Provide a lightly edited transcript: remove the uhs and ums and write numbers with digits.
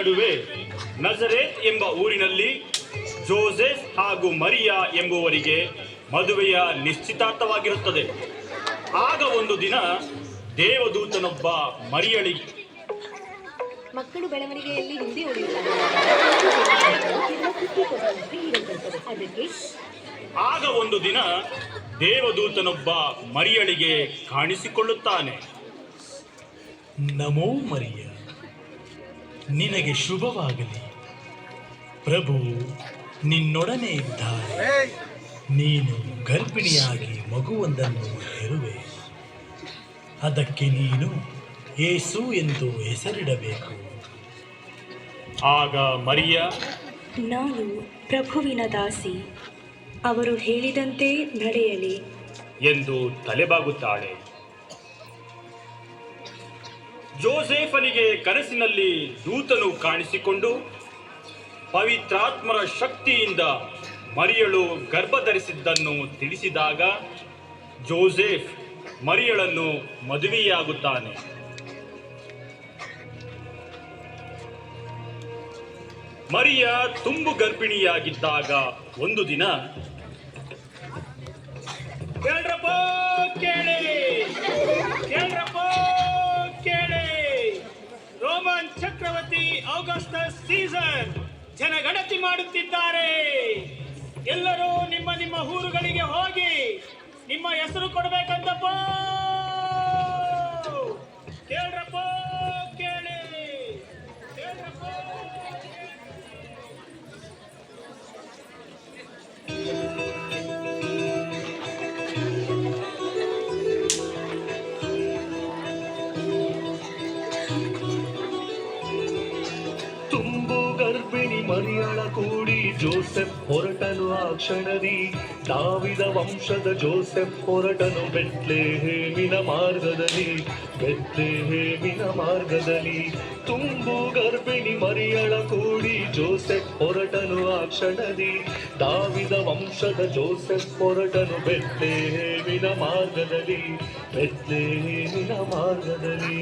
ನಡುವೆ ನಜರೇತ್ ಎಂಬ ಊರಿನಲ್ಲಿ ಜೋಸೆಫ್ ಹಾಗೂ ಮರಿಯಾ ಎಂಬುವರಿಗೆ ಮದುವೆಯ ನಿಶ್ಚಿತಾರ್ಥವಾಗಿರುತ್ತದೆ. ಆಗ ಒಂದು ದಿನ ದೇವದೂತನೊಬ್ಬ ಮರಿಯಳಿಗೆ ಮಕ್ಕಳು ಬೆಳವಣಿಗೆಯಲ್ಲಿ ಹಿಂದೆ ಉಳಿಯುತ್ತಾರೆ. ಆಗ ಒಂದು ದಿನ ದೇವದೂತನೊಬ್ಬ ಮರಿಯಳಿಗೆ ಕಾಣಿಸಿಕೊಳ್ಳುತ್ತಾನೆ. ನಮೋ ಮರಿಯ, ನಿನಗೆ ಶುಭವಾಗಲಿ, ಪ್ರಭು ನಿನ್ನೊಡನೆ ಇದ್ದಾರೆ. ನೀನು ಗರ್ಭಿಣಿಯಾಗಿ ಮಗುವೊಂದನ್ನು ಹೆರುವೆ. ಅದಕ್ಕೆ ನೀನು ಯೇಸು ಎಂದು ಹೆಸರಿಡಬೇಕು. ಆಗ ಮರಿಯ, ನಾನು ಪ್ರಭುವಿನ ದಾಸಿ, ಅವರು ಹೇಳಿದಂತೆ ನಡೆಯಲಿ ಎಂದು ತಲೆಬಾಗುತ್ತಾಳೆ. ಜೋಸೆಫನಿಗೆ ಕನಸಿನಲ್ಲಿ ದೂತನು ಕಾಣಿಸಿಕೊಂಡು ಪವಿತ್ರಾತ್ಮರ ಶಕ್ತಿಯಿಂದ ಮರಿಯಳು ಗರ್ಭಧರಿಸಿದ್ದನ್ನು ತಿಳಿಸಿದಾಗ ಜೋಸೆಫ್ ಮರಿಯಳನ್ನು ಮದುವೆಯಾಗುತ್ತಾನೆ. ಮರಿಯ ತುಂಬು ಗರ್ಭಿಣಿಯಾಗಿದ್ದಾಗ ಒಂದು ದಿನ, ಕೇಳ್ರಪ್ಪ ಕೇಳಿ, ಕೇಳ್ರಪ್ಪ ಕೇಳಿ, ರೋಮನ್ ಚಕ್ರವರ್ತಿ ಆಗಸ್ಟಸ್ ಸೀಸರ್ ಜನಗಣತಿ ಮಾಡುತ್ತಿದ್ದಾರೆ. ಎಲ್ಲರೂ ನಿಮ್ಮ ನಿಮ್ಮ ಊರುಗಳಿಗೆ ಹೋಗಿ ನಿಮ್ಮ ಹೆಸರು ಕೊಡಬೇಕಂತಪ್ಪ. ಕೇಳ್ರಪ್ಪ ಕೇಳಿ, ಕೇಳ್ರಪ್ಪ. ತುಂಬು ಗರ್ಭಿಣಿ ಮರಿಯಳ ಕೂಡಿ ಜೋಸೆಫ್ ಹೊರಟನು ಆ ಕ್ಷಣದಿ. ದಾವಿದ ವಂಶದ ಜೋಸೆಫ್ ಹೊರಟನು ಬೆತ್ಲೆಹೇಮಿನ ಮಾರ್ಗದಲ್ಲಿ, ಬೆತ್ಲೆಹೇಮಿನ ಮಾರ್ಗದಲ್ಲಿ. ತುಂಬು ಗರ್ಭಿಣಿ ಮರಿಯಳ ಕೂಡಿ ಜೋಸೆಫ್ ಹೊರಟನು ಆ ಕ್ಷಣದಿ. ದಾವಿದ ವಂಶದ ಜೋಸೆಫ್ ಹೊರಟನು ಬೆತ್ಲೆಹೇಮಿನ ಮಾರ್ಗದಲ್ಲಿ, ಬೆತ್ಲೆಹೇಮಿನ ಮಾರ್ಗದಲ್ಲಿ.